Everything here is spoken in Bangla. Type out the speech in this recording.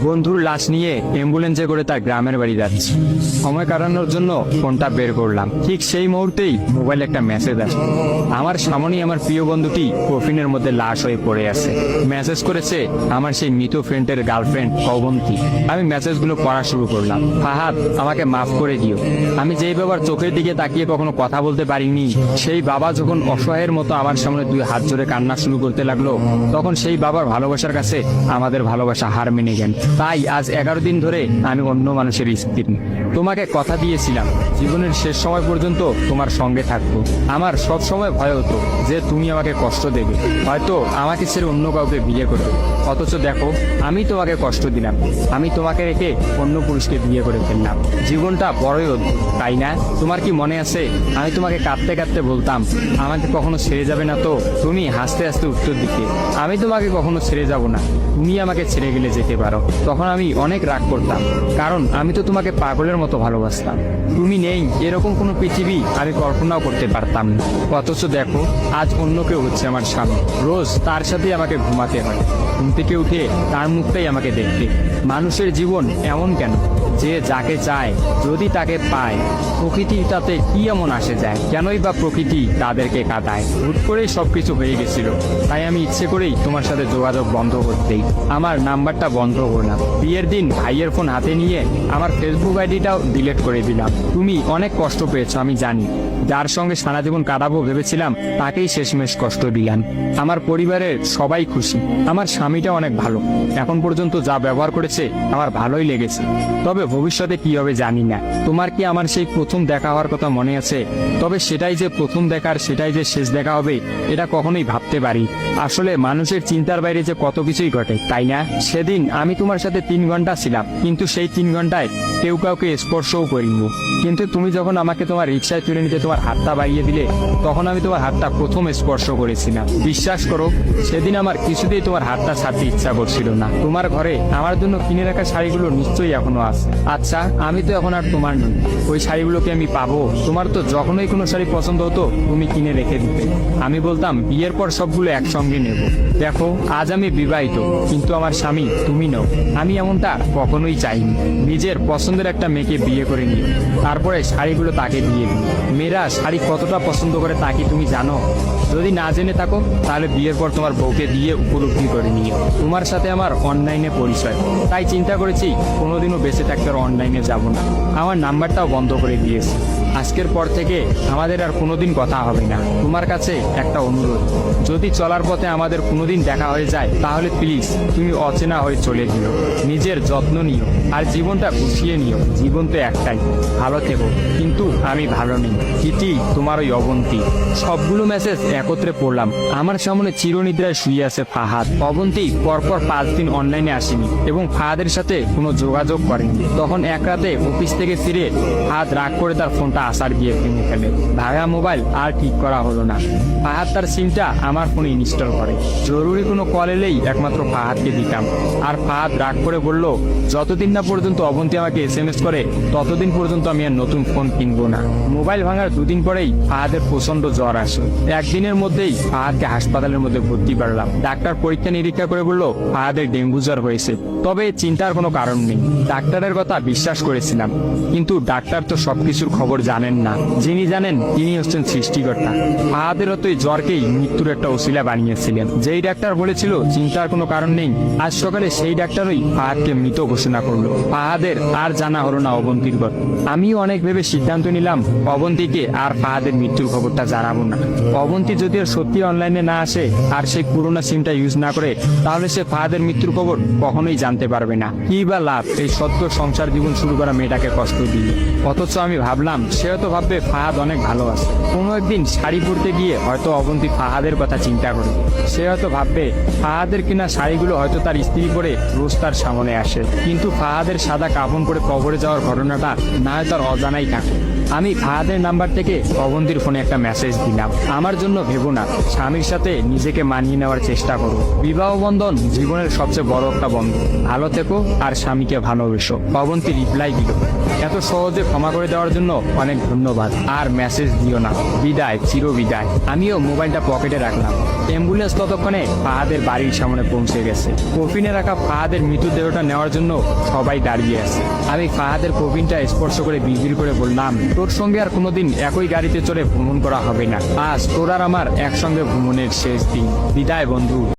বন্ধুর লাশ নিয়ে অ্যাম্বুলেন্সে করে তার গ্রামের বাড়ি যাচ্ছি। সময় কাটানোর জন্য ফোনটা বের করলাম। ঠিক সেই মুহূর্তেই মোবাইলে একটা মেসেজ আসে। আমার সামনেই আমার প্রিয় বন্ধুটি কফিনের মধ্যে লাশ হয়ে পড়ে আছে। মেসেজ করেছে আমার সেই মৃত ফ্রেন্ডের গার্লফ্রেন্ড অবন্তী। আমি মেসেজগুলো পড়া শুরু করলাম। ফাহাদ, আমাকে মাফ করে দিও। আমি যেই বাবার চোখের দিকে তাকিয়ে কখনো কথা বলতে পারিনি, সেই বাবা যখন অসহায়ের মতো আমার সামনে দুই হাত জোরে কান্না শুরু করতে লাগলো, তখন সেই বাবার ভালোবাসার কাছে আমাদের ভালোবাসা হার মেনে গেল। তাই আজ 11 দিন ধরে আমি অন্য মানুষের স্ত্রী। তোমাকে কথা দিয়েছিলাম জীবনের শেষ সময় পর্যন্ত তোমার সঙ্গে থাকবো। আমার সব সময় ভয় হতো যে তুমি আমাকে কষ্ট দেবে, হয়তো আমাকে ছেড়ে অন্য কাউকে বিয়ে করবে। অথচ দেখো, আমি তোমাকে কষ্ট দিলাম, আমি তোমাকে রেখে অন্য পুরুষকে বিয়ে করে ফেললাম। জীবনটা বড়ই অদ্ভুত, তাই না? তোমার কি মনে আছে আমি তোমাকে কাঁদতে কাঁদতে বলতাম আমাকে কখনো ছেড়ে যাবে না? তো তুমি হাসতে হাসতে উত্তর দিতে আমি তোমাকে কখনো ছেড়ে যাব না, তুমি আমাকে ছেড়ে গেলে যেতে পারো। তখন আমি অনেক রাগ করতাম, কারণ আমি তো তোমাকে পাগলের মতো ভালোবাসতাম। তুমি নেই এরকম কোনো পৃথিবী আমি কল্পনাও করতে পারতাম না। অথচ দেখো, আজ অন্য কেউ হচ্ছে আমার স্বামী। রোজ তার সাথে আমাকে ঘুমাতে হয়, ঘুম থেকে উঠে তার মুখটাই আমাকে দেখতে। মানুষের জীবন এমন কেন যে যাকে চায় যদি তাকে পায়? প্রকৃতির তাতে কি এমন আসে যায়? কেনই বা প্রকৃতি তাদেরকে কাঁদায়? হুট করেই সবকিছু হয়ে গেছিল, তাই আমি ইচ্ছে করেই তোমার সাথে যোগাযোগ বন্ধ করতেই আমার নাম্বারটা বন্ধ করলাম। বিয়ের দিন ভাইয়ের ফোন হাতে নিয়ে আমার ফেসবুক আইডিটাও ডিলিট করে দিলাম। তুমি অনেক কষ্ট পেয়েছো আমি জানি, যার সঙ্গে সারা জীবন কাটাবো ভেবেছিলাম তাকেই শেষমেশ কষ্ট দিলাম। আমার পরিবারের সবাই খুশি, আমার স্বামীটা অনেক ভালো, এখন পর্যন্ত যা ব্যবহার করেছে আমার ভালোই লেগেছে। তবে ভবিষ্যতে কি হবে জানি না। তোমার কি আমার সেই প্রথম দেখা হওয়ার কথা মনে আছে? তবে সেটাই যে প্রথম দেখার, সেটাই যে শেষ দেখা হবে, এটা কখনোই ভাবতে পারি। আসলে মানুষের চিন্তার বাইরে যে কত কিছুই ঘটে, তাই না? সেদিন আমি তোমার সাথে 3 ঘন্টা ছিলাম, কিন্তু সেই 3 ঘন্টায় কেউ কাউকে স্পর্শও করিনি। কিন্তু তুমি যখন আমাকে তোমার রিক্সায় তুলে নিতে তোমার হাতটা বাড়িয়ে দিলে, তখন আমি তোমার হাতটা প্রথম স্পর্শ করেছিলাম। বিশ্বাস করো, সেদিন আমার কিছুতেই তোমার হাতটা ছাড়তে ইচ্ছা করছিল না। তোমার ঘরে আমার জন্য কিনে রাখা শাড়িগুলো নিশ্চয়ই এখনো আছে। আচ্ছা, আমি তো এখন আর তোমার নই, ওই শাড়িগুলোকে আমি পাবো? তোমার তো যখনই কোনো শাড়ি পছন্দ হতো তুমি কিনে রেখে দিতে, আমি বলতাম বিয়ের পর সবগুলো একসঙ্গে নেব। দেখো, আজ আমি বিবাহিত, কিন্তু আমার স্বামী তুমি নও। আমি এমনটা কখনোই চাইনি। নিজের পছন্দের একটা মেয়েকে বিয়ে করে নিও, তারপরে শাড়িগুলো তাকে দিয়ে দিই। মেয়েরা শাড়ি কতটা পছন্দ করে তা কি তুমি জানো? যদি না জেনে থাকো তাহলে বিয়ের পর তোমার বউকে দিয়ে উপলব্ধি করে নিও। তোমার সাথে আমার অনলাইনে পরিচয়, তাই চিন্তা করেছি কোনোদিনও বেঁচে থাকতে আর অনলাইনে যাব না। আমার নাম্বারটাও বন্ধ করে দিয়েছি। আজকের পর থেকে আমাদের আর কোনোদিন কথা হবে না। তোমার কাছে একটা অনুরোধ, যদি চলার পথে আমাদের কোনোদিন দেখা হয়ে যায় তাহলে প্লিজ তুমি অচেনা হয়ে চলে দিও। নিজের যত্ন নিও আর জীবনটা গুছিয়ে নিও। জীবন তো একটাই, ভালো থেকো। কিন্তু আমি ভালো নেই। চিঠি, তোমার ওই অবন্তী। সবগুলো মেসেজ একত্রে পড়লাম। আমার সামনে চিরনিদ্রায় শুয়ে আছে ফাহাদ। অবন্তী পরপর 5 দিন অনলাইনে আসেনি এবং ফাহাদের সাথে কোনো যোগাযোগ করেনি। তখন এক রাতে অফিস থেকে ফিরে ফাহাদ রাগ করে তার ফোনটা আসার গিয়ে ভেঙে ফেলে। ভাঙা মোবাইল আর ঠিক করা হলো না। ফাহাদ তার সিমটা আমার ফোনে ইনস্টল করে। জরুরি কোনো কল এলেই একমাত্র ফাহাদকে দিতাম। আর ফাহাদ রাগ করে বলল, যতদিন না পর্যন্ত অবন্তী আমাকে SMS করে ততদিন পর্যন্ত আমি আর নতুন ফোন কিনবো না। মোবাইল ভাঙার 2 দিন পরেই ফাহাদের প্রচন্ড জ্বর আসে। একদিনের মধ্যেই ফাহাদকে হাসপাতালের মধ্যে ভর্তি করলাম। ডাক্তার পরীক্ষা নিরীক্ষা করে বলল ফাহাদের ডেঙ্গু জ্বর হয়েছে। তবে চিন্তার কোনো কারণ নেই। ডাক্তারের কথা বিশ্বাস করেছিলাম, কিন্তু ডাক্তার তো সবকিছুর খবর জানেন না। যিনি জানেন তিনি হচ্ছেন সৃষ্টিকর্তা। ফাহাদের হয়তো এই জ্বরকেই মৃত্যুর একটা ওসিলা বানিয়েছিলেন। যেই ডাক্তার বলেছিল চিন্তার কোনো কারণ নেই, আজ সকালে সেই ডাক্তারই ফাহাদকে মৃত ঘোষণা করলো। ফাহাদের আর জানা হলো না অবন্তীর কথা। আমিও অনেক ভেবে সিদ্ধান্ত নিলাম অবন্তীকে আর ফাহাদের মৃত্যুর খবরটা জানাবো না। অবন্তী যদি আর সত্যি অনলাইনে না আসে আর সেই পুরোনো সিমটা ইউজ না করে, তাহলে সে ফাহাদের মৃত্যুর খবর কখনোই জানতে পারবে না। কি বা লাভ এই সদ্য সংসার জীবন শুরু করা মেয়েটাকে কষ্ট দিয়ে? অথচ আমি ভাবলাম সে হয়তো ভাববে ফাহাদ অনেক ভালো আছে। কোনো একদিন শাড়ি পরতে গিয়ে হয়তো অবন্তী ফাহাদের কথা চিন্তা করে। সে হয়তো ভাববে ফাহাদের কিনা শাড়িগুলো হয়তো তার স্ত্রী পরে রোজ তার সামনে আসে, কিন্তু ফাহাদের সাদা কাফন পরে কবরে যাওয়ার ঘটনাটা না হয় তার অজানাই থাকে। আমি ফাহাদের নাম্বার থেকে অবন্তীর ফোনে একটা মেসেজ দিলাম, আমার জন্য ভেবো না, স্বামীর সাথে নিজেকে মানিয়ে নেওয়ার চেষ্টা করো। বিবাহ বন্ধন জীবনের সবচেয়ে বড় একটা বন্ধন। ভালো থেকো আর স্বামীকে ভালোবেসো। অবন্তী রিপ্লাই দিল, এত সহজে ক্ষমা করে দেওয়ার জন্য অনেক অনেক ধন্যবাদ, আর মেসেজ দিও না, বিদায়, চির বিদায়। আমিও মোবাইলটা পকেটে রাখলাম। অ্যাম্বুলেন্স ততক্ষণে ফাহাদের বাড়ির সামনে পৌঁছে গেছে। কফিনে রাখা ফাহাদের মৃতদেহটা নেওয়ার জন্য সবাই দাঁড়িয়ে আছে। আমি ফাহাদের কফিনটা স্পর্শ করে বিড়বিড় করে বললাম, তোর সঙ্গে আর কোনোদিন একই গাড়িতে চড়ে ভ্রমণ করা হবে না। আজ তোর আর আমার একসঙ্গে ভ্রমণের শেষ দিন। বিদায় বন্ধু।